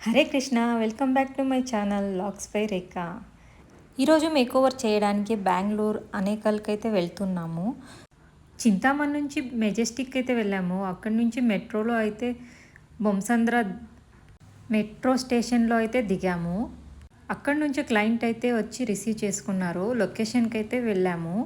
Hare Krishna, welcome back to my channel vlogs by Rekha. ఈరోజు makeover చేయడానికి బెంగళూరు అనేకల్కి అయితే వెళ్తున్నాము. చింతామణి నుంచి మెజెస్టిక్ అయితే వెళ్ళాము. అక్కడి నుంచి మెట్రోలో అయితే బొమ్సంద్ర మెట్రో స్టేషన్లో అయితే దిగాము. అక్కడి నుంచి క్లయింట్ అయితే వచ్చి రిసీవ్ చేసుకున్నారు. లొకేషన్కి అయితే వెళ్ళాము.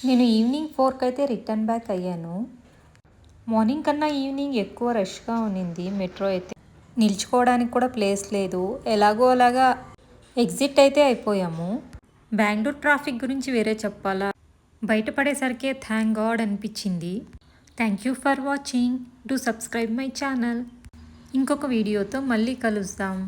నేను ఈవినింగ్ 4కి అయితే రిటర్న్ బ్యాక్ అయ్యాను. మార్నింగ్ కన్నా ఈవినింగ్ ఎక్కువ రష్గా ఉన్నింది. మెట్రో అయితే నిల్చుకోవడానికి కూడా ప్లేస్ లేదు. ఎలాగో అలాగా ఎగ్జిట్ అయితే అయిపోయాము. బెంగళూరు ట్రాఫిక్ గురించి వేరే చెప్పాలా, బయటపడేసరికి థ్యాంక్ గాడ్ అనిపించింది. Thank you for watching. Do subscribe my channel. ఇంకొక వీడియోతో మళ్ళీ కలుద్దాం.